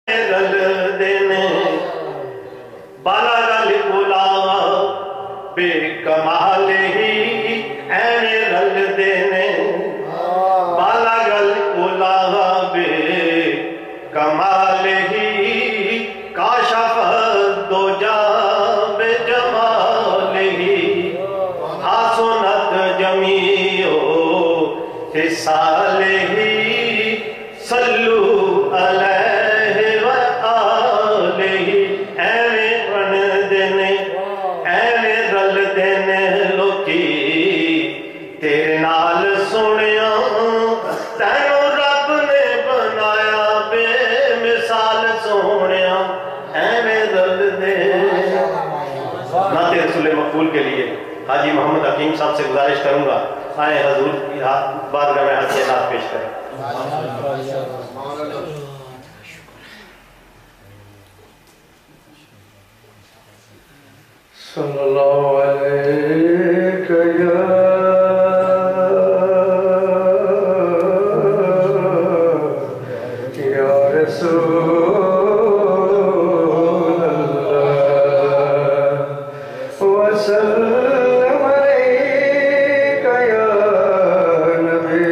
رل دینے بالا رل بولا بے کمال ہی اینے رل دینے بالا رل بولا بے کمال ہی کاشف دو جا بے جمال ہی حسنت جمیع حسال ہی صلو علیہ وآلہ ایویں رن دینے ایویں رل دینے لوکی تیرے نال سنیا تینوں رب نے بنایا بے مثال سونیا ایویں رل دینے نعت رسول مقبول کے لیے حاجی محمد حکیم صاحب سے گزارش کروں گا آئے حضور کی بارگاہ میں حاجی نعت پیش کریں صلی اللہ علیہ یا رسول اللہ وسلم علیک یا نبی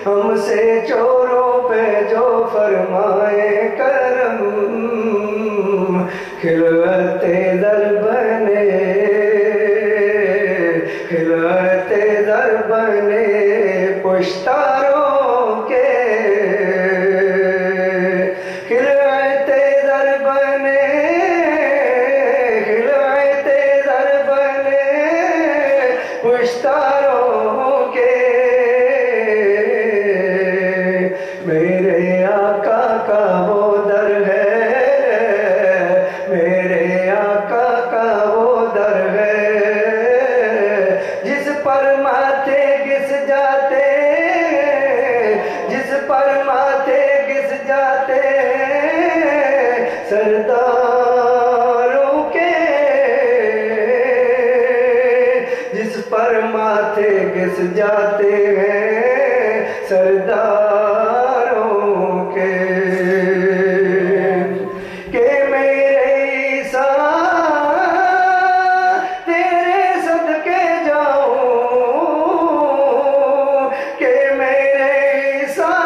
ہم سے چوروں پہ جو فرمائے کرم خلوت در بنے خلوت در بنے پشتاروں کے خلوت در بنے خلوت در بنے پشتاروں کے میرے آقا کا وہ در ہے میرے آقا کا وہ در ہے جس پر ماتھے گس جاتے جس پر ماتھے گس جاتے سرداروں کے جس پر ماتھے گس جاتے ہیں سرداروں کے کہ میرے عیسیٰ تیرے صدقے جاؤں کہ میرے عیسیٰ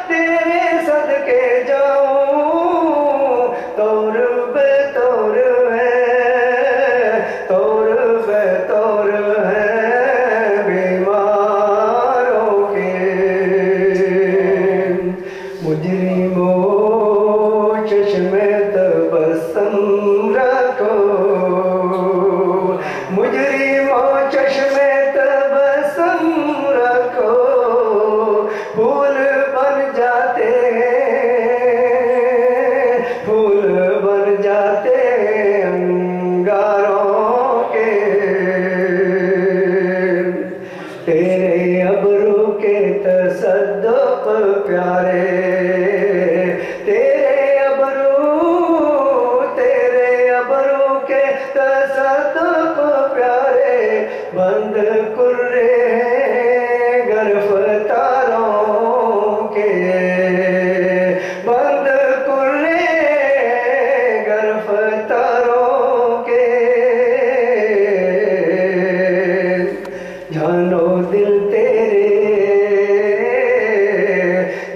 تیرے صدقے جاؤں طور بے طور ہے طور بے طور ہے مجرموں چشم تبسم رکھو مجرموں چشم تبسم رکھو پھول بن جاتے پھول بن جاتے انگاروں کے تیرے ابرو کے تصدق پیارے تیرے ابرو کے تصدق پیارے بند کرے گرفتاروں کے بند کرے گرفتاروں کے جانو دل تیرے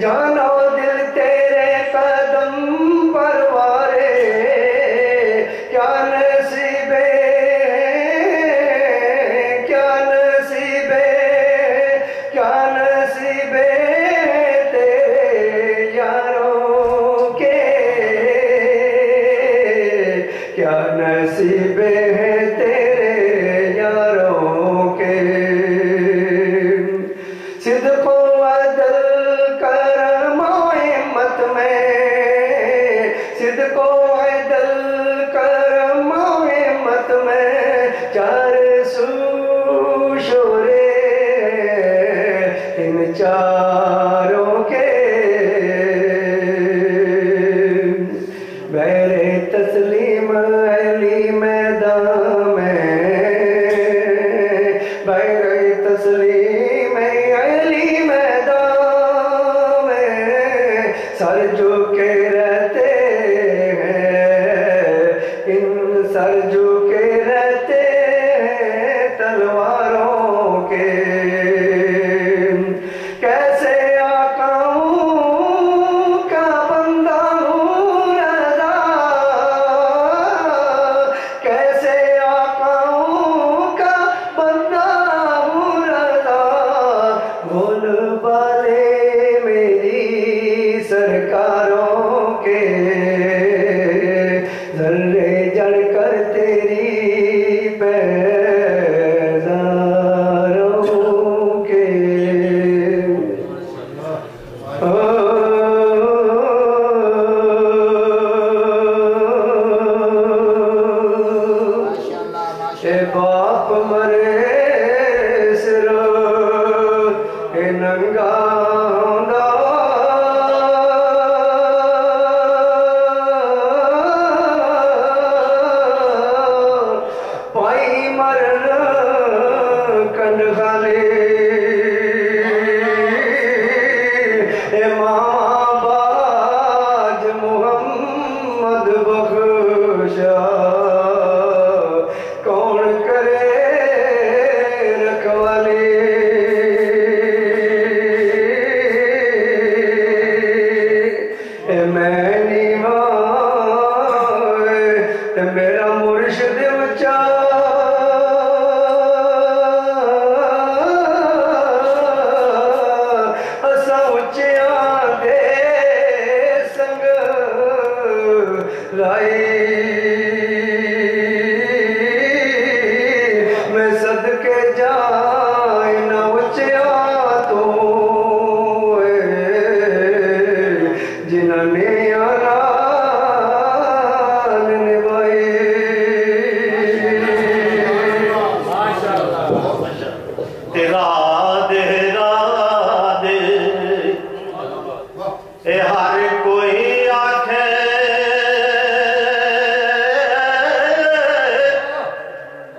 جانو نگاروں کے میرے تسلیم علی میدان میں میرے تسلیم علی میدان میں سر جھکے رہتے ہیں ان سر جھکے رہتے ہیں تلواروں کے کیسے آقاؤں کا بندہ ہوں رضا کیسے آقاؤں کا بندہ ہوں رضا بول بالے میری سرکاروں کے ذرے جڑ کر تیری پیزاروں کے اے باپ مرے سر اے ننگا ہوندا پائی مرن کنڈ خالی اے ماں باج محمد بخشا کون کرے رکھوالی اے میں نیواں اے میرا مرشد اونچا اساں اونچیاں دے سنگ لائی میں صدقے جائیں نہ اونچیاں تو جنہاں نے آران نبھائی تیرا دے اے ہر کوئی آکھے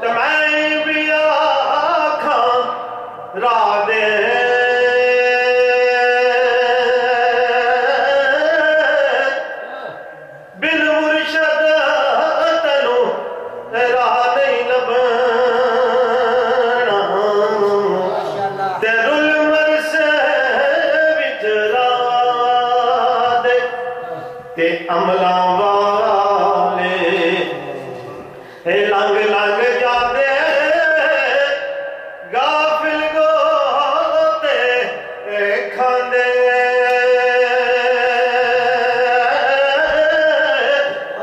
تے میں بھی آکھاں را دے بن مرشد تینوں راہ نہیں لبنا تیرو المرسے وچ راہ دے تے عملاں والے اے لنگ لنگ جاتے غافل گوتے اے کھاندے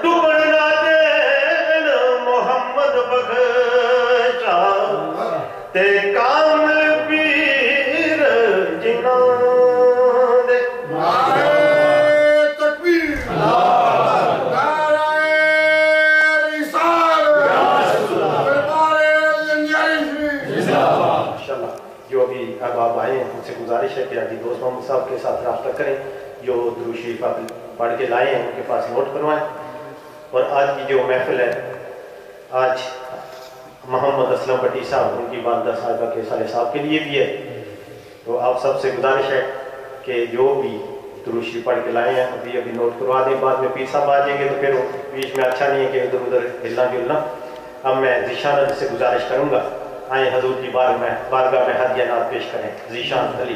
ڈوبن نہ دین محمد بخشا تے کامل پیر جنہاں دے ماشاءاللہ جو ابھی احباب آئے ہیں ان سے گزارش ہے کہ حاجی دوست محمد صاحب کے ساتھ رابطہ کریں جو درود شریف پڑھ کے لائے ہیں ان کے پاس نوٹ کروائیں اور آج کی جو محفل ہے آج محمد اسلم بٹی صاحب ان کی والدہ صاحبہ کے سالے صاحب کے لیے بھی ہے تو آپ سب سے گزارش ہے کہ جو بھی درود شریف پڑھ کے لائے ہیں ابھی نوٹ کروا دیں بعد میں پیر صاحب آ جائیں گے تو پھر بیچ میں اچھا نہیں ہے کہ ادھر ادھر ہلنا جلنا اب میں ذیشان علی سے گزارش کروں گا آئیں حضور کی بارگاہ میں ہدیہ نعت پیش کریں ذیشان علی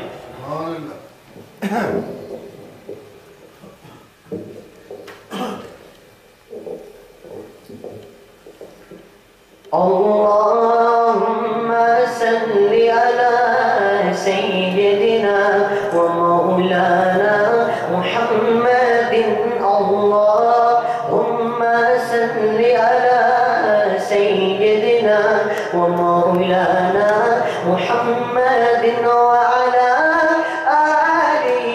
اللهم صل على سيدنا ومولانا محمد اللهم صل على سيدنا ومولانا محمد وعلى آله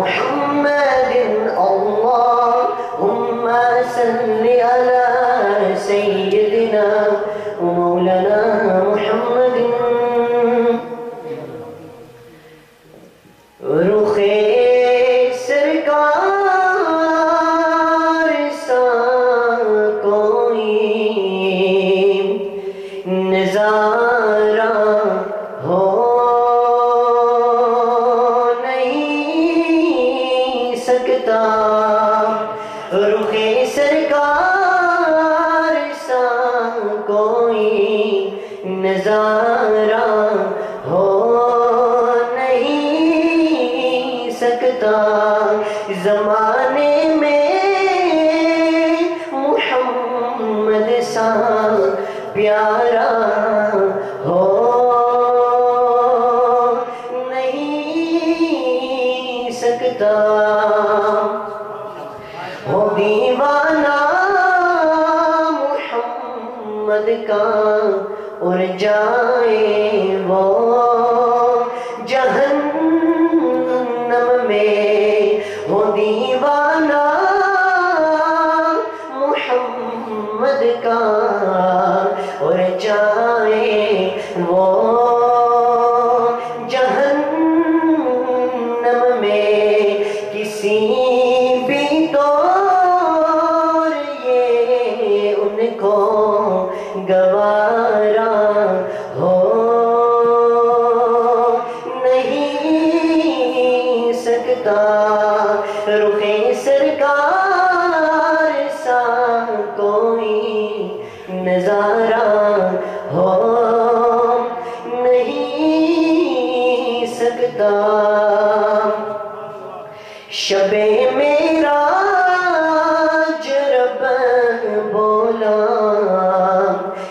محمد اللهم صل على سيدنا ومولانا محمد رخ سرکار سا کوئی نظارہ ہو نہیں سکتا رخ سرکار سا کوئی نظارہ ہو نہیں سکتا زمانے میں محمد سا پیارا ہو نہیں سکتا ہو دیوانہ محمد کا اور جائے وہ جہنم میں ہو دیوانہ محمد کا اور جائے وہ جہنم میں کسی بھی طور یہ ان کو گوارا ہو نہیں سکتا رخ سرکار سا کوئی نظارہ ہو نہیں سکتا شب معراج رب بولا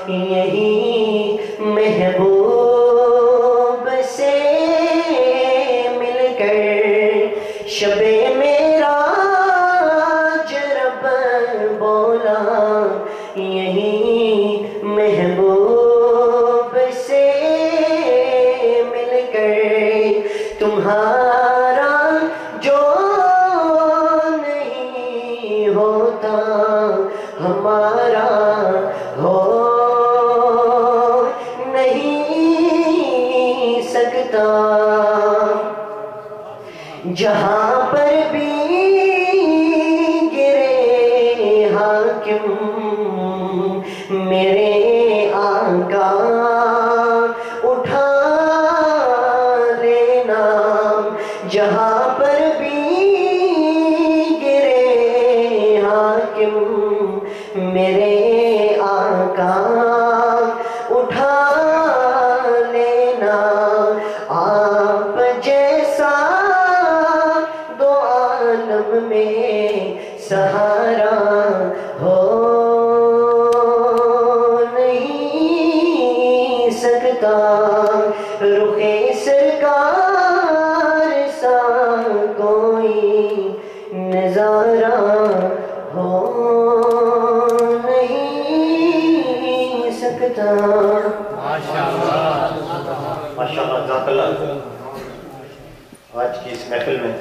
یہی محبوب سے مل کر شب معراج رب بولا یہی محبوب سے مل کر تمہارا جو نہیں ہوتا ہمارا ہو نہیں سکتا جہاں پر بھی گرے حاکم میرے آقا اٹھا لینا جہاں پر بھی گرے حاکم میرے آقا اٹھا لینا آپ جیسا دو عالم میں سہارا ہو نہیں سکتا رخ سرکار سا کوئی نظارہ ہو نہیں سکتا ماشاءاللہ جزاک اللہ۔ آج کی اس محفل میں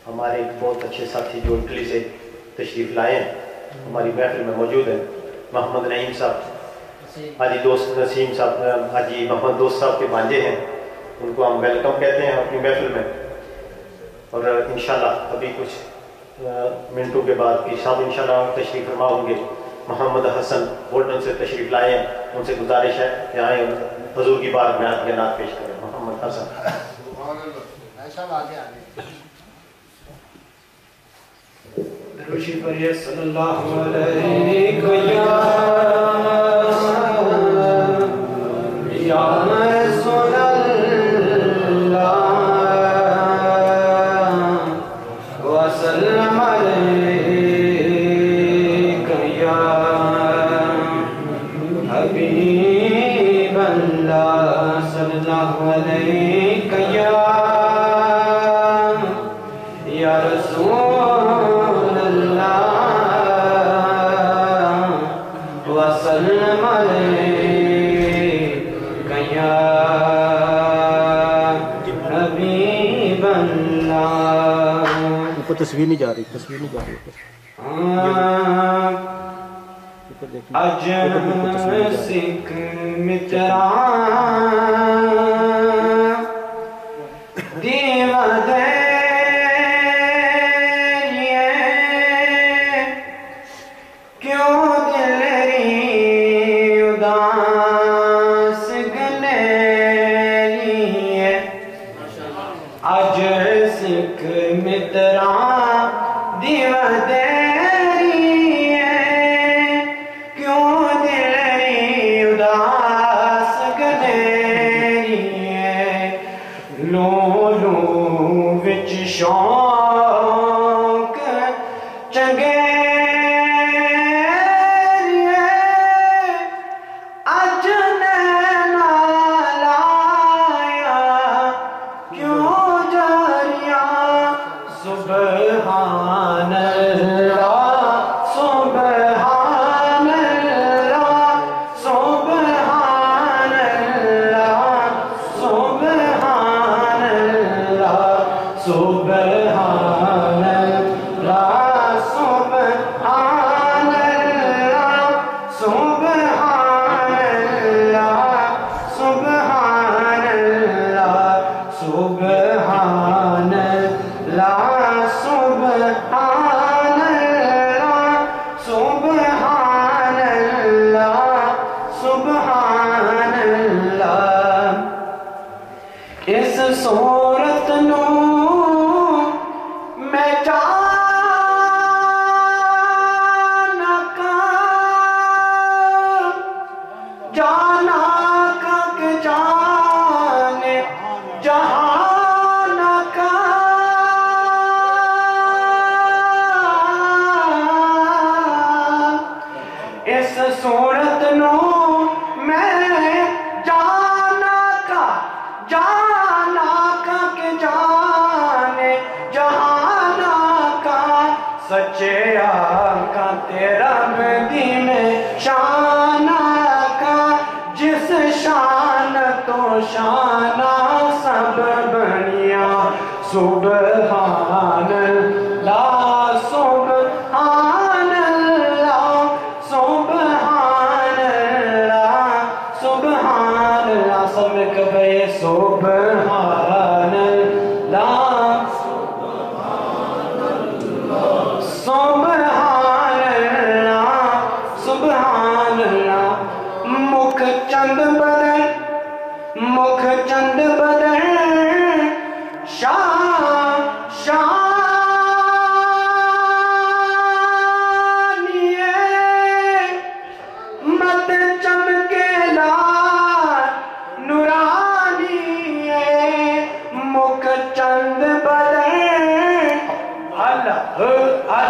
ہمارے ایک بہت اچھے ساتھی جو اٹلی سے تشریف لائے ہیں ہماری محفل میں موجود ہیں محمد نعیم صاحب حاجی دوست نسیم صاحب حاجی محمد دوست صاحب کے بانجے ہیں ان کو ہم ویلکم کہتے ہیں اپنی محفل میں اور انشاءاللہ ابھی کچھ منٹوں کے بعد پیر صاحب انشاءاللہ تشریف فرما ہوں گے محمد حسن بولٹن سے تشریف لائے ہیں ان سے گزارش ہے کہ آئیں حضور کی بار میں آپ کے نعت پیش کریں محمد حسن دروشی پڑھیے صلی اللہ علیہ یا رسول اللہ وسلم علیک یا حبیب اللہ صلی اللہ علیک یا رسول وسلم علیک یا حبیب اللہ اوپر تصویر نہیں جا رہی اج سکھ متران دیو دے کیوں دل ری اداس گلے اج سکھ متران دیو دے شوق چنگے اج نینا لایا کیوں جاریا سبحان اللہ سبحان اللہ سبحان اللہ سبحان اللہ سبحان اللہ سبحان اللہ سبحان اللہ سبحان اللہ سبحان اللہ سبحان اللہ سبحان اللہ سبحان اللہ اس صورت نو میں جانا کا کہ جانے جہانا کا اس صورت نو میں جانا کا کہ جانے جہانا کا سچے آقا تیرا مدین شان کا جس شان تو شانہ سب بنیا سبحان اللہ سبحان اللہ سبحان اللہ سبحان اللہ سب کبھی سبحان اللہ سبحان اللہ سبحان اللہ مکھ چند بدر شانیے مت چمکے لال نورانیے مکھ چند بدر اللہ اللہ اللہ اللہ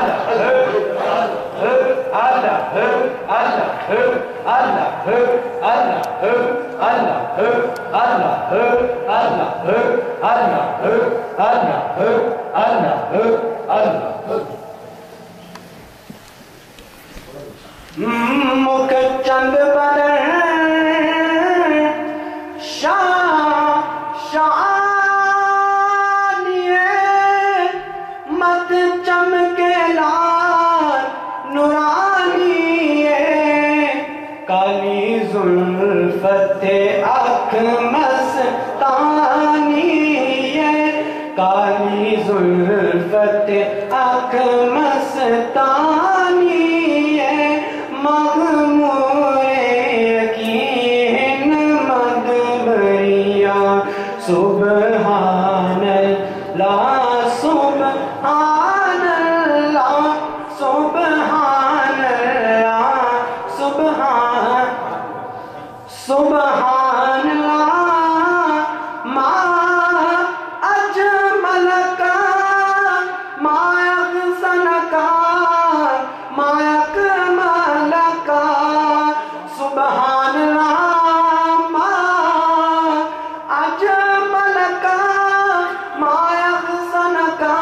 اللہ مکھ چند بدر شانیے مت چمکے لال نورانیے کالی زلفت اکھ مستانیے کالی زلفت اکھ مستانیے مغمور یقین مدبریاں سبحان اللہ سبحان اللہ سبحان اللہ سبحان اللہ ما اجمل کا ما احسن کا ما اکمل کا سبحان اللہ ما اجمل کا ما احسن کا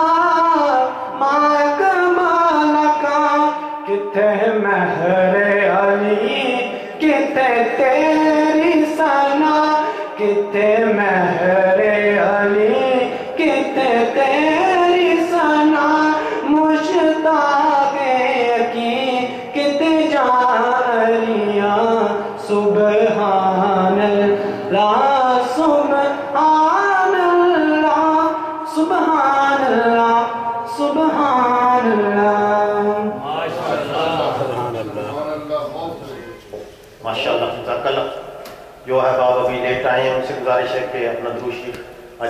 جو احباب ابھی لیٹ آئے ہیں ان سے گزارش ہے کہ اپنا درود شریف آج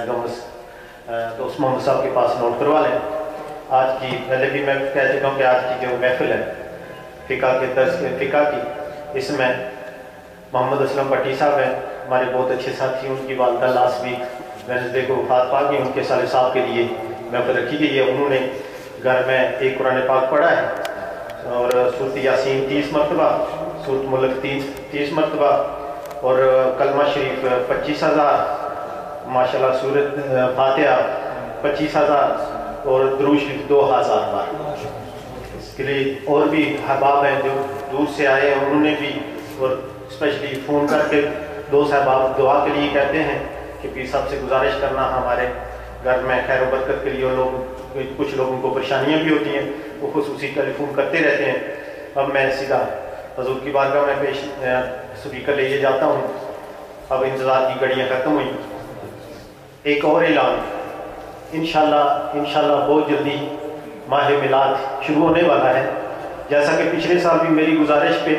دوست محمد صاحب کے پاس نوٹ کروا لیں. آج کی پہلے بھی میں کہہ چکا ہوں کہ آج کی جو محفل ہے فقہ کے درس فقہ کی، اس میں محمد اسلم پٹی صاحب ہیں ہمارے بہت اچھے ساتھی. ان کی والدہ لاسٹ ویک وینسڈے کو وفات پا گئی. ان کے سالے صاحب کے لیے محفل رکھی گئی ہے. انہوں نے گھر میں ایک قرآن پاک پڑھا ہے اور سورۃ یاسین 30 مرتبہ، سورۃ ملک 30 مرتبہ اور کلمہ شریف 25,000، ماشاءاللہ سورۃ فاتحہ 25,000 اور درود شریف 2,000 بار. اس کے لیے اور بھی احباب ہیں جو دور سے آئے ہیں، انہوں نے بھی اور اسپیشلی فون کر کے دوست احباب دعا کے لیے کہتے ہیں کہ پیر صاحب سے گزارش کرنا ہمارے گھر میں خیر و برکت کے لیے. اور لوگ کچھ لوگوں کو پریشانیاں بھی ہوتی ہیں، وہ خصوصی ٹیلی فون کرتے رہتے ہیں. اب میں سیدھا حضور کی بارگاہ میں پیش سپیکر لے کے جاتا ہوں. اب انتظار کی گھڑیاں ختم ہوئی. ایک اور اعلان، انشاءاللہ بہت جلدی ماہ میلاد شروع ہونے والا ہے. جیسا کہ پچھلے سال بھی میری گزارش پہ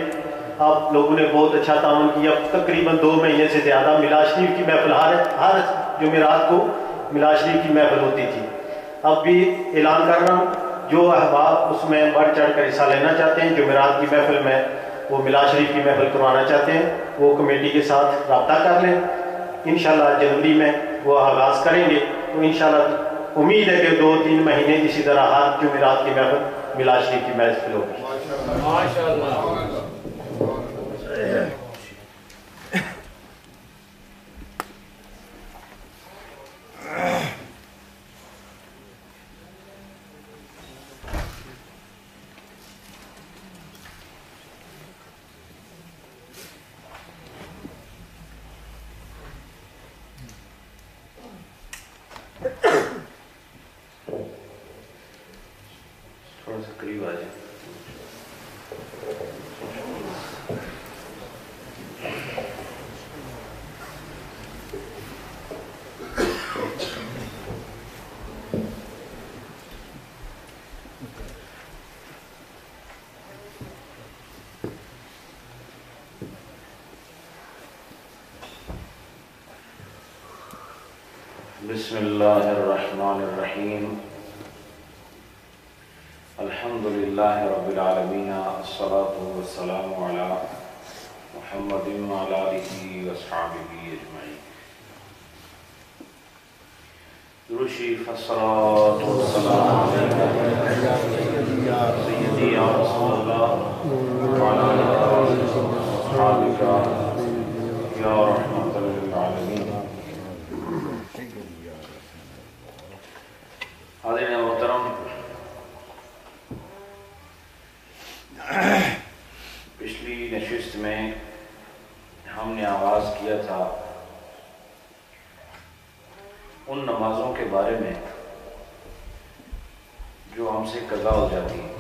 آپ لوگوں نے بہت اچھا تعاون کیا. تقریباً 2 مہینے سے زیادہ میلاد شریف کی محفل ہر جمعرات کو میلاد شریف کی محفل ہوتی تھی. اب بھی اعلان کر رہا ہوں، جو احباب اس میں بڑھ چڑھ کر حصہ لینا چاہتے ہیں، جمعرات کی محفل میں وہ میلاد شریف کی محفل کروانا چاہتے ہیں، وہ کمیٹی کے ساتھ رابطہ کر لیں. انشاءاللہ جنوری میں وہ آغاز کریں گے. تو انشاءاللہ امید ہے کہ 2-3 مہینے اسی طرح ہر جمعرات کی محفل میلاد شریف کی محفل ہوگی. تھوڑا سا قریب آ جائیں. بسم اللہ الرحمن الرحیم. الحمدللہ رب العالمین، الصلاة والسلام علی محمد وعلی آلہ واصحابہ اجمعین. درود شریف. الصلاة والسلام علیکم یا سیدی یا رسول اللہ وعلی آلہ واصحابہ یا رحمت للعالمین. حاضرین محترم، پچھلی نشست میں ہم نے آغاز کیا تھا ان نمازوں کے بارے میں جو ہم سے قضا ہو جاتی ہیں.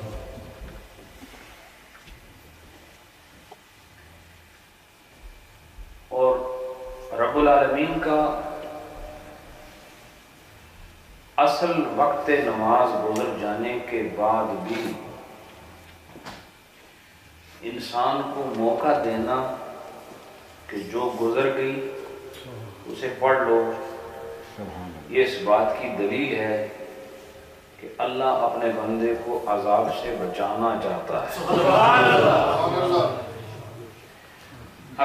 اور رب العالمین کا اصل وقت نماز گزر جانے کے بعد بھی انسان کو موقع دینا کہ جو گزر گئی اسے پڑھ لو، یہ اس بات کی دلیل ہے کہ اللہ اپنے بندے کو عذاب سے بچانا چاہتا ہے.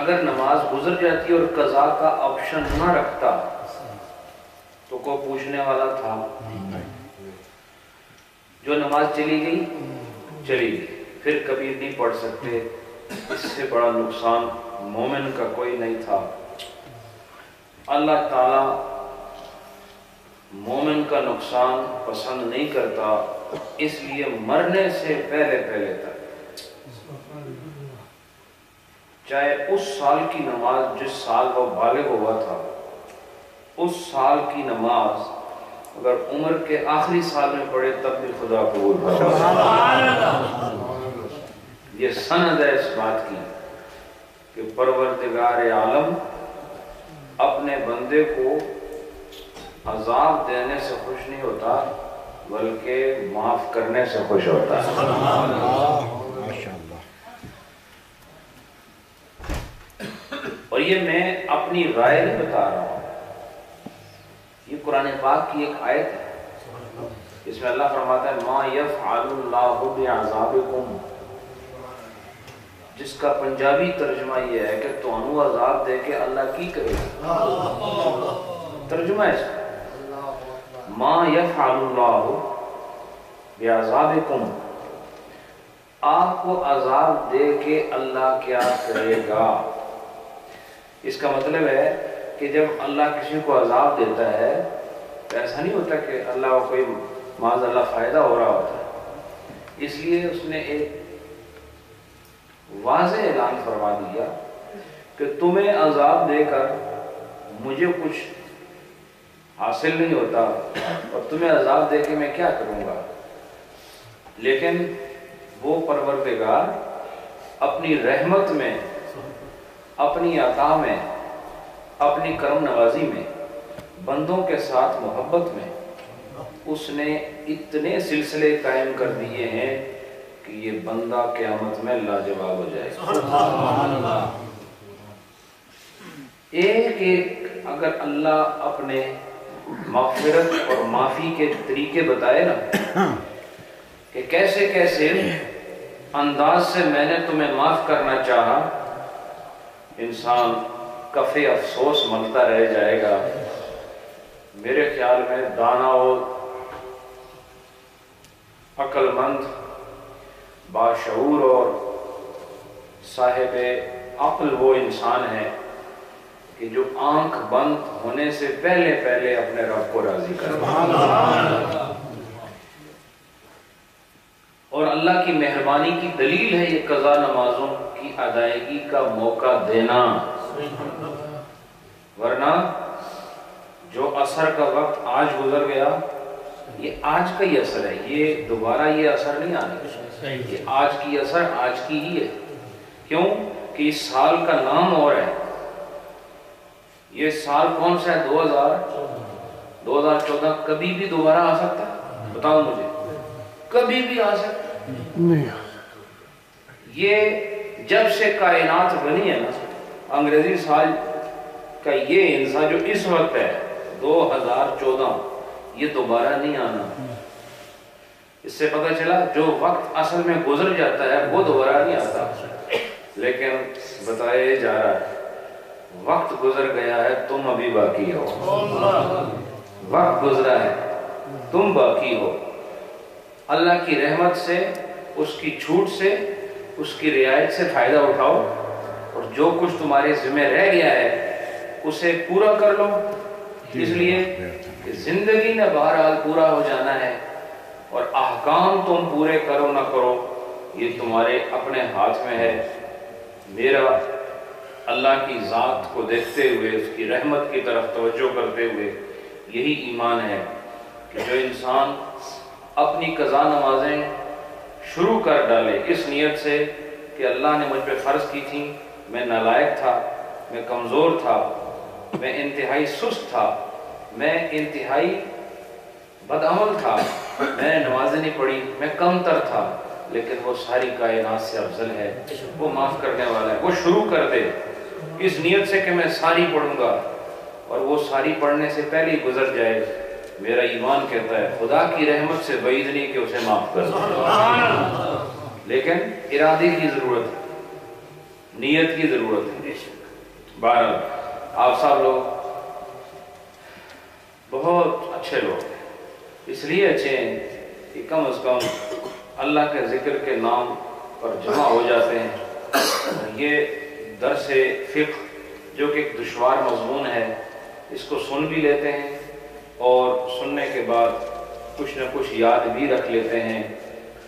اگر نماز گزر جاتی اور قضا کا آپشن نہ رکھتا تو کوئی پوچھنے والا تھا. جو نماز چلی گئی پھر کبھی نہیں پڑھ سکتے. اس سے بڑا نقصان مومن کا کوئی نہیں تھا. اللہ تعالی مومن کا نقصان پسند نہیں کرتا، اس لیے مرنے سے پہلے تک چاہے اس سال کی نماز جس سال وہ بالغ ہوا تھا، اس سال کی نماز اگر عمر کے آخری سال میں پڑھے تب بھی خدا قبول کرتا. یہ سند ہے اس بات کی کہ پروردگار عالم اپنے بندے کو عذاب دینے سے خوش نہیں ہوتا بلکہ معاف کرنے سے خوش ہوتا ہے. اور یہ میں اپنی رائے نہیں بتا رہا ہوں، یہ قرآن پاک کی ایک آیت ہے، اس میں اللہ فرماتا ہے ما یفعل اللہ بعذابکم، جس کا پنجابی ترجمہ یہ ہے کہ تانوں عذاب دے کے اللہ کی کرے، ترجمہ ہے ما یفعل اللہ بعذابکم، آپ کو عذاب دے کے اللہ کیا کرے گا۔ اس کا مطلب ہے کہ جب اللہ کسی کو عذاب دیتا ہے تو ایسا نہیں ہوتا کہ اللہ کو کوئی معاذ اللہ فائدہ ہو رہا ہوتا ہے، اس لیے اس نے ایک واضح اعلان فرما دیا کہ تمہیں عذاب دے کر مجھے کچھ حاصل نہیں ہوتا اور تمہیں عذاب دے کے میں کیا کروں گا، لیکن وہ پروردگار اپنی رحمت میں، اپنی عطا میں، اپنی کرم نوازی میں، بندوں کے ساتھ محبت میں اس نے اتنے سلسلے قائم کر دیے ہیں کہ یہ بندہ قیامت میں لاجواب ہو جائے گا۔ ایک ایک اگر اللہ اپنے مغفرت اور معافی کے طریقے بتائے نا کہ کیسے کیسے انداز سے میں نے تمہیں معاف کرنا چاہا، انسان کفِ افسوس ملتا رہ جائے گا۔ میرے خیال میں دانا اور عقل مند، باشعور اور صاحب عقل وہ انسان ہے کہ جو آنکھ بند ہونے سے پہلے پہلے اپنے رب کو راضی کرے، اور اللہ کی مہربانی کی دلیل ہے یہ قضا نمازوں کی ادائیگی کا موقع دینا، ورنہ جو اثر کا وقت آج گزر گیا یہ آج کا ہی اثر ہے، یہ دوبارہ یہ اثر نہیں آنے، یہ آج کی اثر آج کی ہی ہے۔ کیوں کہ اس سال کا نام اور ہے، یہ سال کون سا ہے؟ 2014 کبھی بھی دوبارہ آ سکتا ہے؟ بتاؤ مجھے، کبھی بھی آ سکتا ہے؟ یہ جب سے کائنات بنی ہے نا، انگریزی سال کا یہ انسان جو اس وقت ہے 2014، یہ دوبارہ نہیں آنا۔ اس سے پتہ چلا جو وقت اصل میں گزر جاتا ہے وہ دوبارہ نہیں آتا، لیکن بتایا جا رہا ہے وقت گزر گیا ہے، تم ابھی باقی ہو، وقت گزرا ہے، تم باقی ہو۔ اللہ کی رحمت سے، اس کی چھوٹ سے، اس کی رعایت سے فائدہ اٹھاؤ، اور جو کچھ تمہارے ذمہ رہ گیا ہے اسے پورا کر لو، اس لیے کہ زندگی نے بہرحال پورا ہو جانا ہے، اور احکام تم پورے کرو نہ کرو یہ تمہارے اپنے ہاتھ میں ہے۔ میرا اللہ کی ذات کو دیکھتے ہوئے، اس کی رحمت کی طرف توجہ کرتے ہوئے یہی ایمان ہے کہ جو انسان اپنی قضا نمازیں شروع کر ڈالے اس نیت سے کہ اللہ نے مجھ پہ فرض کی تھی، میں نالائق تھا، میں کمزور تھا، میں انتہائی سست تھا، میں انتہائی بدعمل تھا، میں نے نمازیں نہیں پڑھی، میں کم تر تھا، لیکن وہ ساری کائنات سے افضل ہے، وہ معاف کرنے والا ہے۔ وہ شروع کر دے اس نیت سے کہ میں ساری پڑھوں گا، اور وہ ساری پڑھنے سے پہلے ہی گزر جائے، میرا ایمان کہتا ہے خدا کی رحمت سے بعید نہیں کہ اسے معاف کر دے، لیکن ارادے کی ضرورت ہے، نیت کی ضرورت ہے۔ بہرحال آپ سب لوگ بہت اچھے لوگ ہیں، اس لیے اچھے ہیں کہ کم از کم اللہ کے ذکر کے نام پر جمع ہو جاتے ہیں۔ یہ درس فقہ جو کہ ایک دشوار مضمون ہے، اس کو سن بھی لیتے ہیں اور سننے کے بعد کچھ نہ کچھ یاد بھی رکھ لیتے ہیں،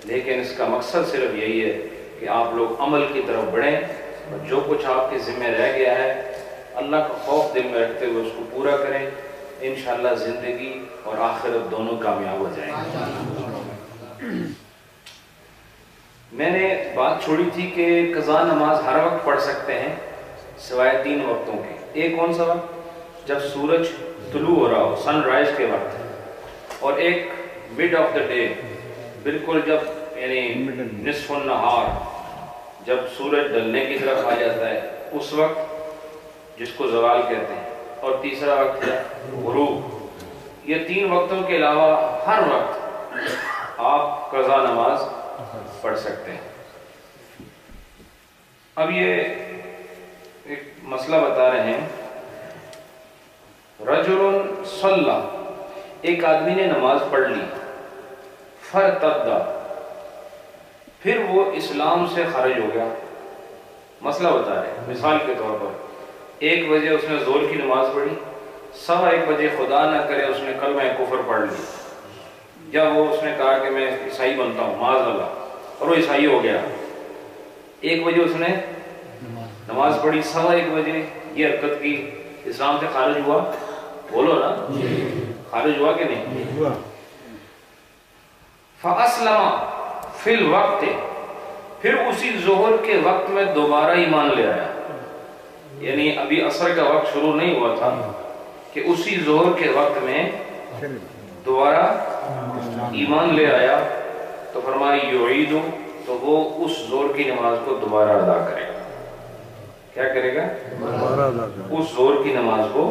لیکن اس کا مقصد صرف یہی ہے کہ آپ لوگ عمل کی طرف بڑھیں، اور جو کچھ آپ کے ذمہ رہ گیا ہے اللہ کا خوف دل میں رکھتے ہوئے اس کو پورا کریں، انشاءاللہ زندگی اور آخرت دونوں کامیاب ہو جائیں گے۔ میں نے بات چھوڑی تھی کہ قضا نماز ہر وقت پڑھ سکتے ہیں سوائے 3 وقتوں کے۔ ایک کون سا وقت؟ جب سورج طلوع ہو رہا ہو، سن رائز کے وقت، اور ایک مڈ آف دا ڈے، بالکل جب یعنی نصف النہار، جب سورج ڈلنے کی طرف آ جاتا ہے اس وقت، جس کو زوال کہتے ہیں، اور تیسرا وقت ہے غروب۔ یہ 3 وقتوں کے علاوہ ہر وقت آپ قضا نماز پڑھ سکتے ہیں۔ اب یہ ایک مسئلہ بتا رہے ہیں، رجل صلی، ایک آدمی نے نماز پڑھ لی، فرتد، پھر وہ اسلام سے خارج ہو گیا۔ مسئلہ بتا رہے ہیں، مثال کے طور پر 1 بجے اس نے ظہر کی نماز پڑھی، 1:15 بجے خدا نہ کرے اس نے کلمہ کفر پڑھ لی، یا وہ اس نے کہا کہ میں عیسائی بنتا ہوں معاذ اللہ، اور وہ عیسائی ہو گیا۔ 1 بجے اس نے نماز پڑھی، 1:15 بجے یہ حرکت کی، اسلام سے خارج ہوا؟ بولو نا، خارج ہوا کہ نہیں؟ فَأَسْلَمَ فِي الْوَقْتِ، پھر اسی ظہر کے وقت میں دوبارہ ایمان لے آیا، یعنی ابھی عصر کا وقت شروع نہیں ہوا تھا کہ اسی ظہر کے وقت میں دوبارہ ایمان لے آیا، تو فرمایا یعید، تو وہ اس ظہر کی نماز کو دوبارہ ادا کرے گا۔ کیا کرے گا؟ اس ظہر کی نماز کو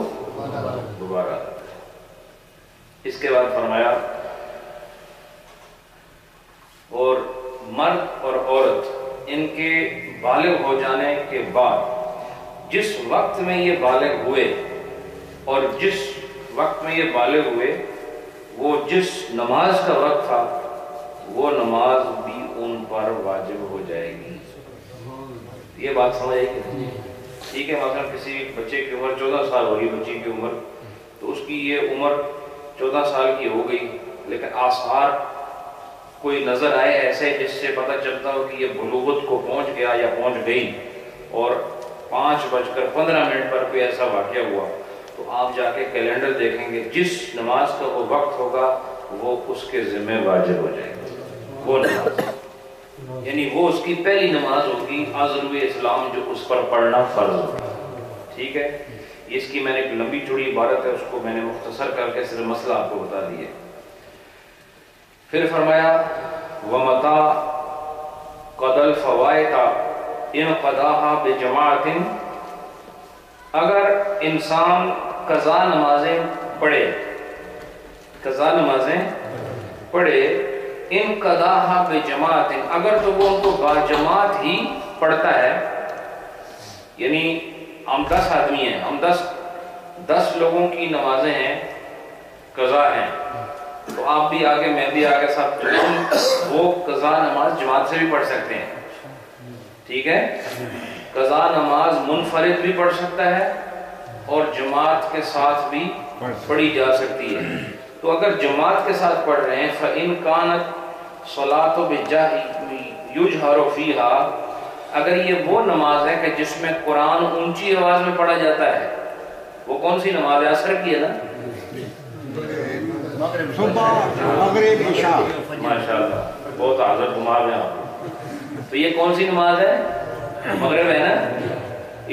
دوبارہ ادا کرے۔ اس کے بعد فرمایا اور مرد اور عورت ان کے بالغ ہو جانے کے بعد جس وقت میں یہ بالغ ہوئے، اور جس وقت میں یہ بالغ ہوئے وہ جس نماز کا وقت تھا وہ نماز بھی ان پر واجب ہو جائے گی۔ یہ بات سمجھ آئی کہ نہیں؟ ٹھیک ہے، مثلا کسی بچے کی عمر 14 سال ہوگی، بچی کی عمر، تو اس کی یہ عمر 14 سال کی ہو گئی، لیکن آثار کوئی نظر آئے ایسے جس سے پتہ چلتا ہو کہ یہ بلوغت کو پہنچ گیا یا پہنچ گئی، اور 5:15 پر کوئی ایسا واقعہ ہوا، تو آپ جا کے کیلنڈر دیکھیں گے، جس نماز کا وہ وقت ہوگا وہ اس کے ذمہ واجب ہو جائے گا وہ نماز، یعنی وہ اس کی پہلی نماز ہوگی عزم اسلام جو اس پر پڑھنا فرض ہوگا۔ ٹھیک ہے، اس کی میں نے ایک لمبی چوڑی عبارت ہے، اس کو میں نے مختصر کر کے صرف مسئلہ آپ کو بتا دیے۔ پھر فرمایا وَمَتَا قَدَ الْفَوَائِدَ اِنْ قَضَاهَا بِجَمَاعَةٍ، اگر انسان قضا نمازیں پڑھے، قضا نمازیں پڑھے، ان قضاها بجماعت، اگر تو وہ ان کو باجماعت ہی پڑھتا ہے، یعنی ہم 10 آدمی ہیں، ہم 10 لوگوں کی نمازیں ہیں، قضا ہیں، تو آپ بھی آگے میں بھی آگے، سب وہ قضا نماز جماعت سے بھی پڑھ سکتے ہیں۔ ٹھیک ہے، قضا نماز منفرد بھی پڑھ سکتا ہے اور جماعت کے ساتھ بھی پڑھی جا سکتی ہے۔ تو اگر جماعت کے ساتھ پڑھ رہے ہیں فَإِنْ كَانَتْ صَلَاةُ يُجْهَرُ فِيهَا، اگر یہ وہ نماز ہے کہ جس میں قرآن اونچی آواز میں پڑھا جاتا ہے، وہ کون سی نماز ہے؟ عصر کی ہے نا، مغرب عشاء، ماشاءاللہ بہت حاضر دماغ ہے آپ۔ تو یہ کون سی نماز ہے؟ مغرب ہے نا،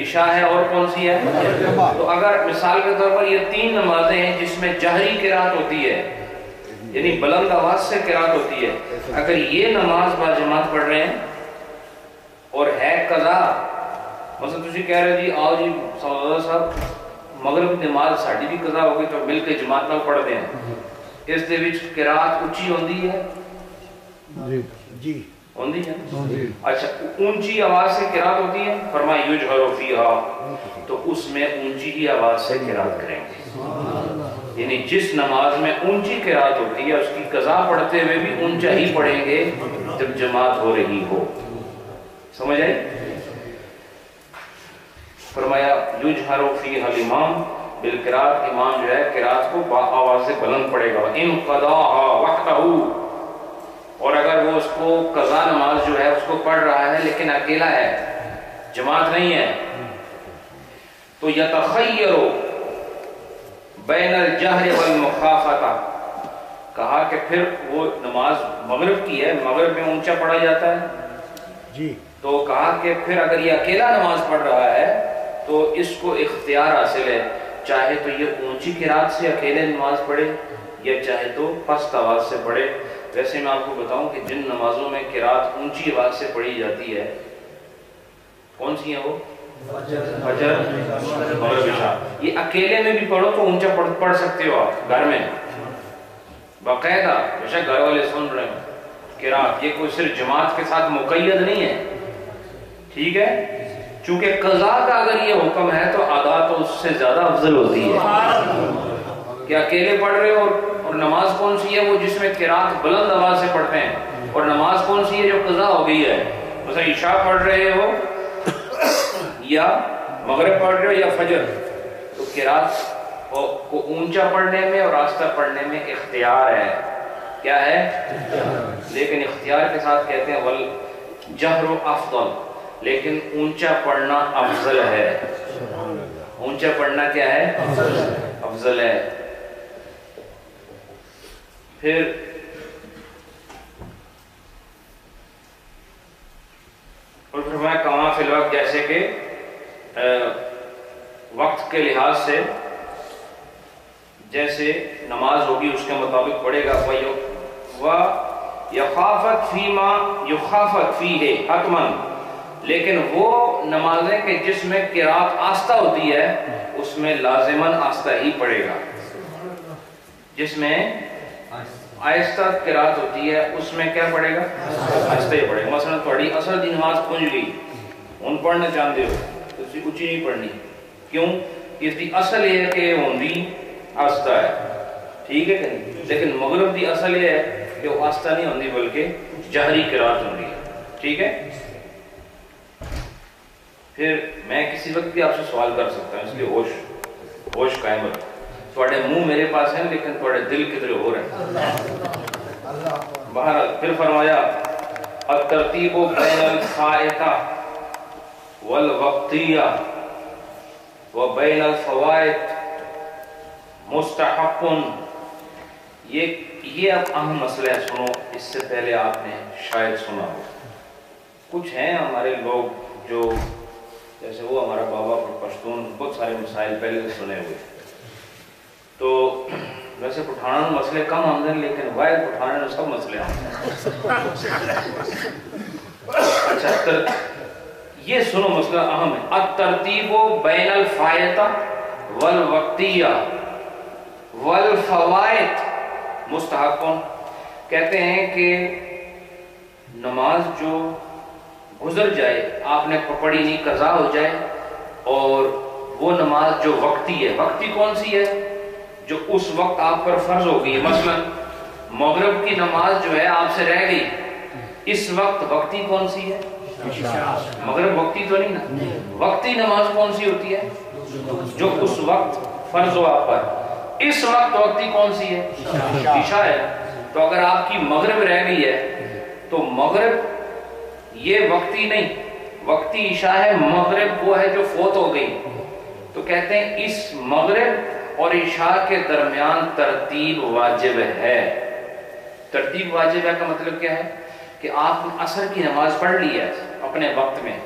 عشاء ہے، اور کون سی ہے؟ تو اگر مثال کے طور پر یہ 3 نمازیں ہیں جس میں جہری قرات ہوتی ہے، یعنی بلند آواز سے قرات ہوتی ہے، اگر یہ نماز باجماعت پڑھ رہے ہیں اور ہے قضا، مثلا تجھے کہہ رہے جی آؤ جی صاحب مغرب نماز ساڑی بھی قضا ہو گئی تو مل کے جماعت نال پڑھ دیں، اس دے وچ قرات اونچی ہوندی ہے؟ جی ہوندی ہے، اچھا اونچی آواز سے قرات ہوتی ہے، فرمایا یجہر فیہا، تو اس میں اونچی ہی آواز سے قرات کریں گے، یعنی جس نماز میں اونچی قرات ہوتی ہے اس کی قضا پڑھتے ہوئے بھی اونچا ہی پڑھیں گے جب جماعت ہو رہی ہو۔ سمجھ آئی؟ فرمایا یجہر فیہا الامام بالقرات، امام جو ہے قرات کو آواز سے بلند پڑھے گا، ان قضاها وحدہ، اور اگر وہ اس کو قضا نماز جو ہے اس کو پڑھ رہا ہے لیکن اکیلا ہے، جماعت نہیں ہے، تو یتخیر بین الجہر والمخافتہ، کہا کہ پھر وہ نماز مغرب کی ہے، مغرب میں اونچا پڑھا جاتا ہے جی، تو کہا کہ پھر اگر یہ اکیلا نماز پڑھ رہا ہے تو اس کو اختیار حاصل ہے، چاہے تو یہ اونچی قرات سے اکیلے نماز پڑھے یا چاہے تو پست آواز سے پڑھے۔ ویسے میں آپ کو بتاؤں کہ جن نمازوں میں قرات اونچی آواز سے پڑھی جاتی ہے کون سی ہیں وہ؟ فجر مغرب عشاء. یہ اکیلے میں بھی پڑھو تو اونچا پڑھ سکتے ہو آپ گھر میں باقاعدہ. بے گھر والے سن رہے ہیں قرات، یہ کوئی صرف جماعت کے ساتھ مقید نہیں ہے. ٹھیک ہے، چونکہ قضا کا اگر یہ حکم ہے تو ادا تو اس سے زیادہ افضل ہوتی ہے کہ اکیلے پڑھ رہے ہو. اور نماز کون سی ہے؟ وہ جس میں قرات بلند آواز سے پڑھتے ہیں. اور نماز کون سی ہے؟ جو قضا ہو گئی ہے. مثلا عشاء پڑھ رہے ہو یا مغرب پڑھ رہے ہو یا فجر، تو قرات کو اونچا پڑھنے میں اور آہستہ پڑھنے میں اختیار ہے. کیا ہے؟ لیکن اختیار کے ساتھ کہتے ہیں والجہر افضل، لیکن اونچا پڑھنا افضل ہے. اونچا پڑھنا کیا ہے؟ افضل ہے. پھر اور فرمایا کما فی الوقت، جیسے کہ وقت کے لحاظ سے جیسے نماز ہوگی اس کے مطابق پڑھے گا. یخافت فیما یخافت فیہ حتماً، لیکن وہ نمازیں کہ جس میں قرات آہستہ ہوتی ہے اس میں لازماً آہستہ ہی پڑھے گا. جس میں آہستہ قرات ہوتی ہے اس میں کیا پڑھے گا؟ آہستہ ہی پڑھے گا. مثلا تھوڑی اثر دی نماز پہنچ گئی، ان پڑھنا چاہتے ہو تو اسی اچھی نہیں پڑھنی. کیوں؟ اس دی اصل یہ ہے کہ ہوندی آہستہ ہے. ٹھیک ہے کہ نہیں؟ لیکن مغرب دی اصل یہ ہے کہ وہ آہستہ نہیں ہوندی بلکہ جہری قرات ہوندی ہے. ٹھیک ہے. پھر میں کسی وقت بھی آپ سے سوال کر سکتا ہوں، اس لیے ہوش قائم رکھو. تھوڑے منہ میرے پاس ہیں لیکن تھوڑے دل کدھر ہو رہے ہیں. بہرحال پھر فرمایا الترتیب بین الفائتہ والوقتیہ وبین الفوائد مستحق. یہ اب اہم مسئلہ ہے، سنو. اس سے پہلے آپ نے شاید سنا ہو. کچھ ہیں ہمارے لوگ جو جیسے وہ ہمارا بابا پشتون بہت سارے مسائل پہلے سنے ہوئے. تو ویسے پٹھانا مسئلے کم آمد ہیں لیکن واحد پٹھانے میں سب مسئلے آمد ہیں. اچھا یہ سنو مسئلہ اہم ہے. الترتیب بین الفائتہ والوقتیہ والفوائد مستحقون. کہتے ہیں کہ نماز جو گزر جائے، آپ نے پڑھی نہیں، قضا ہو جائے، اور وہ نماز جو وقتی ہے، وقتی کون سی ہے؟ جو اس وقت آپ پر فرض ہو گئی ہے. مثلا مغرب کی نماز جو ہے آپ سے رہ گئی، اس وقت وقتی کون سی ہے؟ مغرب وقتی تو نہیں نا. وقتی نماز کون سی ہوتی ہے؟ جو اس وقت فرض ہو آپ پر. اس وقت وقتی کون سی ہے؟ عشاء ہے. تو اگر آپ کی مغرب رہ گئی ہے تو مغرب یہ وقتی نہیں، وقتی عشاء ہے. مغرب وہ ہے جو فوت ہو گئی. تو کہتے ہیں اس مغرب اور عشاء کے درمیان ترتیب واجب ہے. ترتیب واجب ہے کا مطلب کیا ہے؟ کہ آپ نے عصر کی نماز پڑھ لی ہے اپنے وقت میں،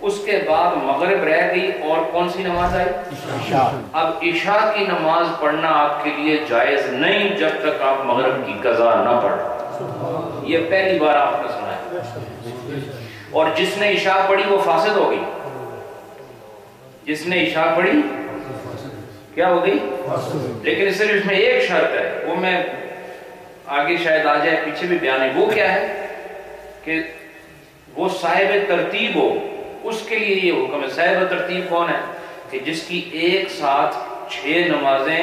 اس کے بعد مغرب رہ گئی اور کون سی نماز آئی؟ عشاء. اب عشاء کی نماز پڑھنا آپ کے لیے جائز نہیں جب تک آپ مغرب کی قضا نہ پڑھ. یہ پہلی بار آپ نے سنا ہے. اور جس نے عشاء پڑھی وہ فاسد ہو گئی. جس نے عشاء پڑھی کیا ہو گئی؟ لیکن صرف اس میں ایک شرط ہے، وہ میں آگے شاید آ جائے، پیچھے بھی بیان ہے. وہ کیا ہے کہ وہ صاحب ترتیب ہو. اس کے لیے یہ حکم ہے. صاحب ترتیب کون ہے؟ کہ جس کی ایک ساتھ 6 نمازیں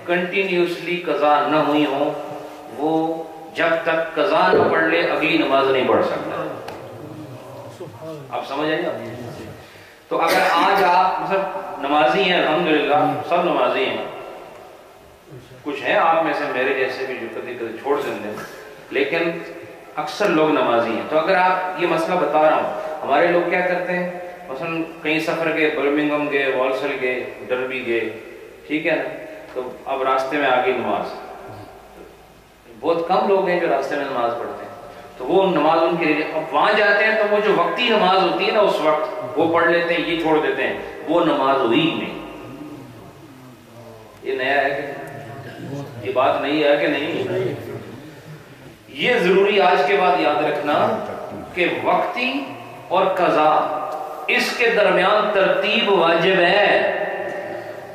کنٹینیوسلی قضا نہ ہوئی ہوں، وہ جب تک قضا نہ پڑھ لے اگلی نماز نہیں پڑھ سکتا. آپ سمجھ آئیے؟ تو اگر آج آپ مطلب نمازی ہیں، الحمدللہ سب نمازی ہیں، کچھ ہیں آپ میں سے میرے جیسے بھی جو کبھی کبھی چھوڑ دیتے ہیں، لیکن اکثر لوگ نمازی ہیں. تو اگر آپ یہ مسئلہ بتا رہا ہوں، ہمارے لوگ کیا کرتے ہیں، مثلا کہیں سفر گئے، برمنگھم گئے، والسل گئے، ڈربی گئے، ٹھیک ہے نا، تو اب راستے میں آ گئی نماز. بہت کم لوگ ہیں جو راستے میں نماز پڑھتے ہیں، تو وہ نماز ان کے لیے. اب وہاں جاتے ہیں تو وہ جو وقتی نماز ہوتی ہے نا اس وقت وہ پڑھ لیتے ہیں، یہ چھوڑ دیتے ہیں، وہ نماز ہوئی ہی نہیں. یہ نیا ہے کہ یہ بات نہیں ہے کہ نہیں؟ یہ ضروری آج کے بعد یاد رکھنا کہ وقتی اور قضا اس کے درمیان ترتیب واجب ہے.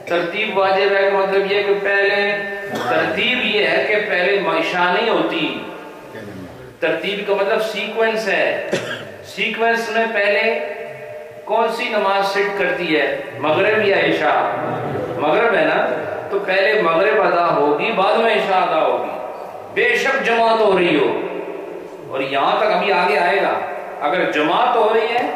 ترتیب واجب ہے کا مطلب یہ کہ پہلے ترتیب یہ ہے کہ پہلے عشاء نہیں ہوتی. ترتیب کا مطلب سیکوینس ہے. سیکوینس میں پہلے کون سی نماز سٹ کرتی ہے؟ مغرب یا عشاء؟ مغرب ہے نا، تو پہلے مغرب ادا ہوگی بعد میں عشاء ادا ہوگی، بے شک جماعت ہو رہی ہو. اور یہاں تک ابھی آگے آئے گا، اگر جماعت ہو رہی ہے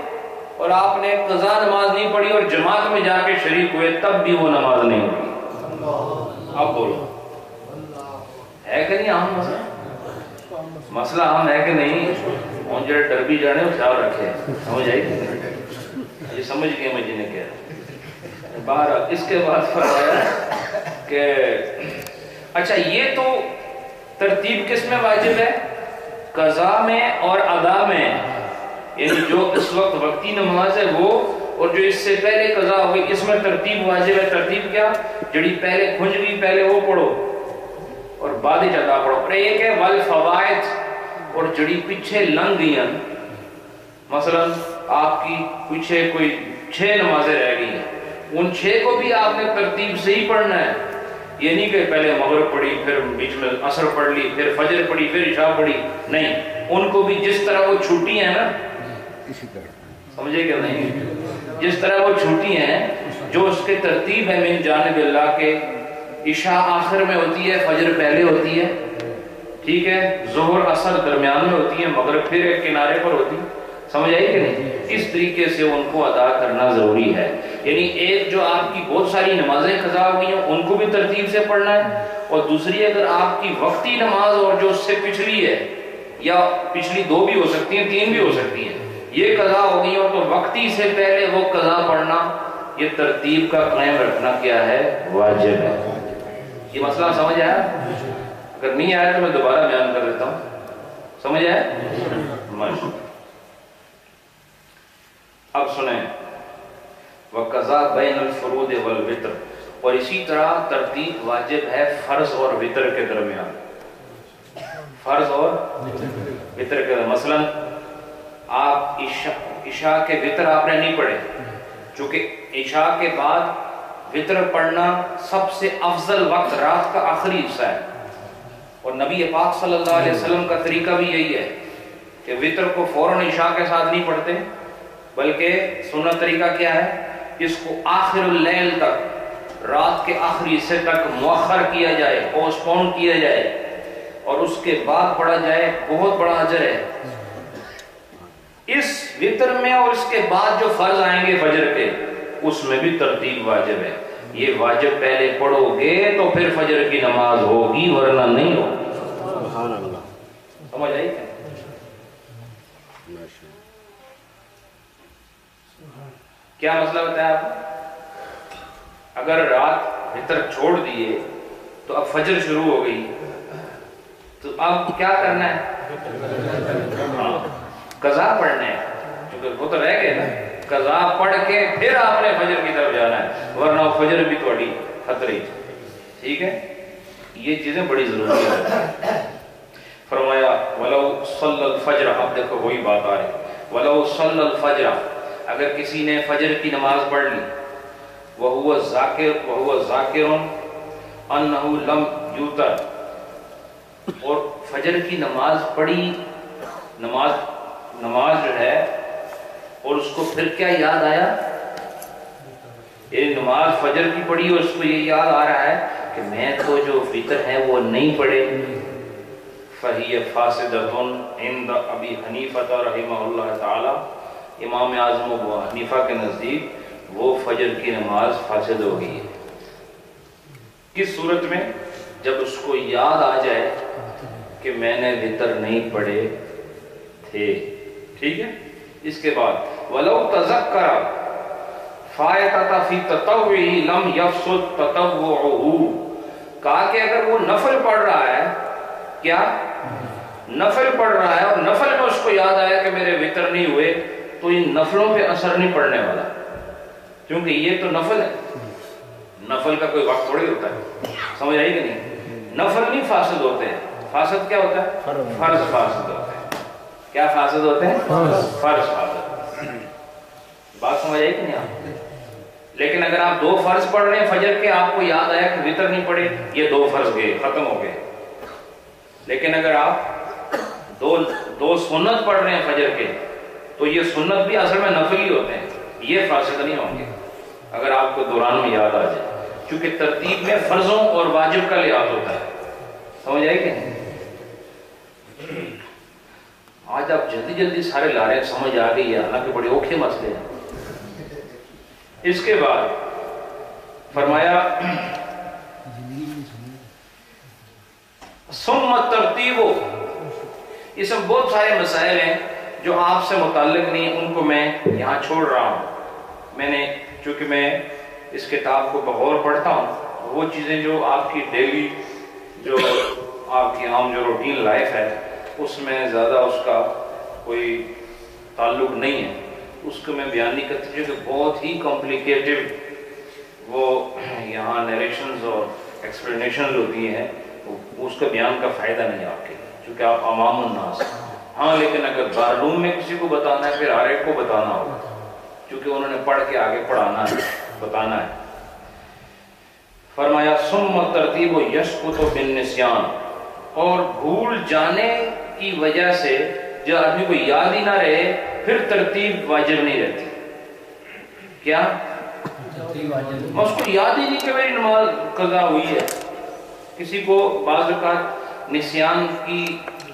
اور آپ نے قضا نماز نہیں پڑھی اور جماعت میں جا کے شریک ہوئے تب بھی وہ نماز نہیں ہوگی. اب بولو ہے کہ نہیں عام مسئلہ؟ مسئلہ عام ہے کہ نہیں؟ ان جو ڈر بھی جانے وہ خیال رکھے. سمجھ آئی کہ نہیں؟ یہ سمجھ گئے میں جنہیں کہہ رہا. بہرحال اس کے بعد فرمایا کہ اچھا یہ تو ترتیب کس میں واجب ہے؟ قضا میں اور ادا میں. یعنی جو اس وقت وقتی نماز ہے وہ، اور جو اس سے پہلے قضا ہوئی اس میں ترتیب واجب ہے. ترتیب کیا؟ جڑی پہلے کھنج گئی پہلے وہ پڑھو اور بعد ادا پڑھو. اور ایک ہے والفوائد، اور جڑی پیچھے لنگ گئی ہیں، مثلا آپ کی پیچھے کوئی 6 نمازیں رہ گئی ہیں، ان 6 کو بھی آپ نے ترتیب سے ہی پڑھنا ہے. یہ نہیں کہ پہلے مغرب پڑھی پھر بیچ میں عصر پڑھ لی پھر فجر پڑھی پھر عشاء پڑھی، نہیں. ان کو بھی جس طرح وہ چھوٹی ہیں نا، سمجھے کہ نہیں، جس طرح وہ چھوٹی ہیں جو اس کے ترتیب ہے من جانب اللہ کے، عشاء آخر میں ہوتی ہے، فجر پہلے ہوتی ہے، ٹھیک ہے، ظہر عصر درمیان میں ہوتی ہے، مغرب پھر ایک کنارے پر ہوتی ہے. سمجھ آئی کہ نہیں؟ اس طریقے سے ان کو ادا کرنا ضروری ہے. یعنی ایک جو آپ کی بہت ساری نمازیں قضا ہوئی ہیں ان کو بھی ترتیب سے پڑھنا ہے، اور دوسری اگر آپ کی وقتی نماز اور جو اس سے پچھلی ہے، یا پچھلی 2 بھی ہو سکتی ہیں 3 بھی ہو سکتی ہیں، یہ قضا ہو گئی ہو تو وقتی سے پہلے وہ قضا پڑھنا، یہ ترتیب کا قائم رکھنا کیا ہے؟ واجب ہے. یہ مسئلہ سمجھ آیا؟ اگر نہیں آیا تو میں دوبارہ بیان کر دیتا ہوں. سمجھ آیا؟ ماشاءاللہ. اب سنیں وَقَضَى بَيْنَ الْفُرُودِ وَالْوِتْرِ، اور اسی طرح ترتیب واجب ہے فرض اور وتر کے درمیان. فرض اور وتر کے درمیان، مثلا آپ عشاء کے وتر آپ نے نہیں پڑھے، چونکہ عشاء کے بعد وتر پڑھنا سب سے افضل وقت رات کا آخری حصہ ہے، اور نبی پاک صلی اللہ علیہ وسلم کا طریقہ بھی یہی ہے کہ وتر کو فوراً عشاء کے ساتھ نہیں پڑھتے، بلکہ سنت طریقہ کیا ہے؟ اس کو آخر اللیل تک، رات کے آخری حصے تک مؤخر کیا جائے، پوسٹ پون کیا جائے اور اس کے بعد پڑھا جائے. بہت بڑا اجر ہے اس وتر میں. اور اس کے بعد جو فرض آئیں گے فجر کے، اس میں بھی ترتیب واجب ہے. یہ واجب پہلے پڑھو گے تو پھر فجر کی نماز ہوگی، ورنہ نہیں ہوگی. سبحان اللہ. سمجھ آئی کیا؟ کیا مسئلہ بتایا آپ نے؟ اگر رات وتر چھوڑ دیے تو اب فجر شروع ہو گئی، تو اب کیا کرنا ہے؟ قضا پڑھنا ہے، کیونکہ وہ تو رہ گئے نا. قضا پڑھ کے پھر آپ نے فجر کی طرف جانا ہے، ورنہ فجر بھی تھوڑی خطرے. ٹھیک ہے، یہ چیزیں بڑی ضروری ہے. فرمایا وَلَوْ صَلَّى الْفَجْرَ، اب دیکھو وہی بات آ رہی. وَلَوْ صَلَّى الْفَجْرَ، اگر کسی نے فجر کی نماز پڑھ لی، وَهُوَ ذَاكِرٌ أَنَّهُ لَمْ يُوتَرْ، اور فجر کی نماز پڑھی، نماز جو ہے، اور اس کو پھر کیا یاد آیا؟ یہ نماز فجر کی پڑھی اور اس کو یہ یاد آ رہا ہے کہ میں تو جو وتر ہے وہ نہیں پڑھے، فَهِيَ فَاسِدَةٌ عِنْدَ أَبِي حَنِيفَةَ رحمہ اللہ تعالی، امام اعظم ابو حنیفہ کے نزدیک وہ فجر کی نماز فاسد ہو گئی ہے. کس صورت میں؟ جب اس کو یاد آ جائے کہ میں نے وتر نہیں پڑھے تھے. ٹھیک ہے. اس کے بعد وَلَوْ تَذَكَّرَ فَائِتَةَ فِي تَطَوِّعِهِ لَمْ يَفْسُدْ تَطَوُّعُهُ، کہا کہ اگر وہ نفل پڑھ رہا ہے، کیا نفل پڑھ رہا ہے، اور نفل میں اس کو یاد آیا کہ میرے وتر نہیں ہوئے، تو ان نفلوں پہ اثر نہیں پڑنے والا، کیونکہ یہ تو نفل ہے. نفل کا کوئی وقت تھوڑی ہوتا ہے. سمجھ آئی کہ نہیں؟ نفل نہیں فاسد ہوتے ہیں. فاسد کیا ہوتا ہے؟ فرض فاسد ہوتے ہیں. کیا فاسد ہوتے ہیں؟ فرض فاسد. بات سمجھ آئی کہ نہیں آپ؟ لیکن اگر آپ 2 فرض پڑھ رہے ہیں فجر کے، آپ کو یاد آیا کہ وتر نہیں پڑھے، یہ 2 فرض گئے، ختم ہو گئے. لیکن اگر آپ دو سنت پڑھ رہے ہیں فجر کے، تو یہ سنت بھی اصل میں نفل ہی ہوتے ہیں، یہ فاسد نہیں ہوں گے اگر آپ کو دوران میں یاد آ جائے، کیونکہ ترتیب میں فرضوں اور واجب کا لحاظ ہوتا ہے. سمجھ آئی کہ نہیں؟ آج آپ جلدی جلدی سارے لا رہے ہیں، سمجھ آ گئی ہے، حالانکہ بڑے اوکھے مسئلے ہیں. اس کے بعد فرمایا ثم ترتیب، اس میں بہت سارے مسائل ہیں جو آپ سے متعلق نہیں، ان کو میں یہاں چھوڑ رہا ہوں. میں نے چونکہ میں اس کتاب کو بغور پڑھتا ہوں، وہ چیزیں جو آپ کی ڈیلی جو آپ کی عام جو روٹین لائف ہے اس میں زیادہ اس کا کوئی تعلق نہیں ہے، اس کو میں بیان نہیں کرتا، جو کہ بہت ہی کمپلیکیٹڈ وہ یہاں نیریشنز اور ایکسپلینیشنز ہوتی ہیں، اس کا بیان کا فائدہ نہیں آپ کے، چونکہ آپ عوام الناس. ہاں لیکن اگر دارالعلوم میں کسی کو بتانا ہے پھر ہر ایک کو بتانا ہوگا، کیونکہ انہوں نے پڑھ کے آگے پڑھانا ہے، بتانا ہے. فرمایا ثم ترتیب یسقط بالنسیان، اور بھول جانے کی وجہ سے جو آدمی کو یاد ہی نہ رہے پھر ترتیب واجب نہیں رہتی. کیا میں اس کو یاد ہی نہیں کہ میری نماز قضا ہوئی ہے. کسی کو بعض اوقات نسیان کی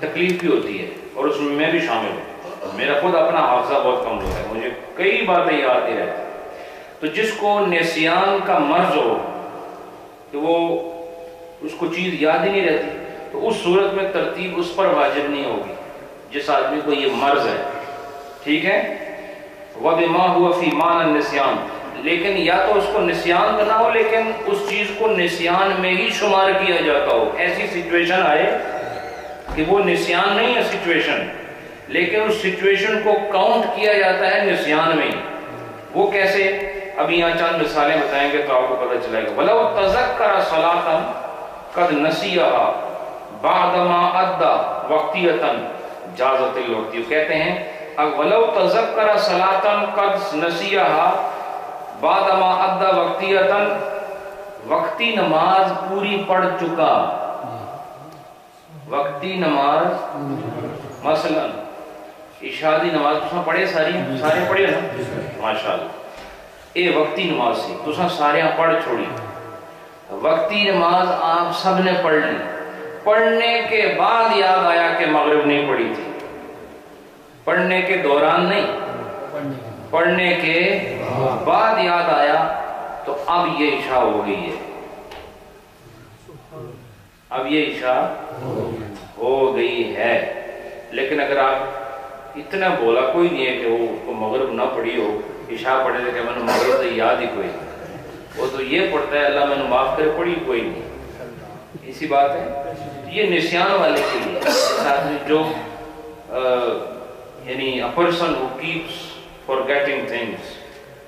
تکلیف بھی ہوتی ہے، اور اس میں بھی شامل ہوں. میرا خود اپنا حافظہ بہت کمزور ہے، مجھے کئی باتیں یاد نہیں رہتی. تو جس کو نسیان کا مرض ہو کہ وہ اس کو چیز یاد ہی نہیں رہتی، تو اس صورت میں ترتیب اس پر واجب نہیں ہوگی جس آدمی کو یہ مرض ہے. ٹھیک ہے. وَبِمَا هُوَ فِي مَعْنَى النِّسْيَانِ، لیکن یا تو اس کو نسیان نہ ہو لیکن اس چیز کو نسیان میں ہی شمار کیا جاتا ہو. ایسی سچویشن آئے کہ وہ نسیان نہیں ہے سچویشن، لیکن اس سچویشن کو کاؤنٹ کیا جاتا ہے نسیان میں ہی. وہ کیسے؟ ابھی یہاں چند مثالیں بتائیں گے تو آپ کو پتہ چلے گا. وَلَوْ تَذَكَّرَ صَلَاةً قَدْ نَسِيَهَا بَعْدَمَا أَدَّى وَقْتِيَةً جازت الوقتی. کہتے ہیں وَلَوْ تَذَكَّرَ صَلَاةً قَدْ نَسِيَهَا بَعْدَمَا أَدَّى وَقْتِيَةً، وقتی نماز پوری پڑھ چکا، وقتی نماز مثلا عشاء دی نماز تساں پڑھے سارے پڑھے نا ماشاءاللہ، اے وقتی نماز سی تساں سارے پڑھ چھوڑی. وقتی نماز آپ سب نے پڑھ لی، پڑھنے کے بعد یاد آیا کہ مغرب نہیں پڑھی تھی. پڑھنے کے دوران نہیں، پڑھنے کے بعد یاد آیا تو اب یہ عشاء ہو گئی ہے، اب یہ عشاء ہو گئی ہے. لیکن اگر آپ اتنا بولا کوئی نہیں ہے کہ وہ مغرب نہ پڑھی ہو، عشاء پڑھے تھے کہ میں نے مغرب تو یاد ہی کوئی نہیں، وہ تو یہ پڑھتا ہے اللہ میں نے معاف کرے، پڑھی کوئی نہیں. اسی بات ہے. یہ نسیان والے کے لیے جو یعنی a person who keeps forgetting things،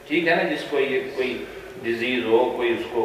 ٹھیک ہے نا، جس کو یہ کوئی ڈیزیز ہو، کوئی اس کو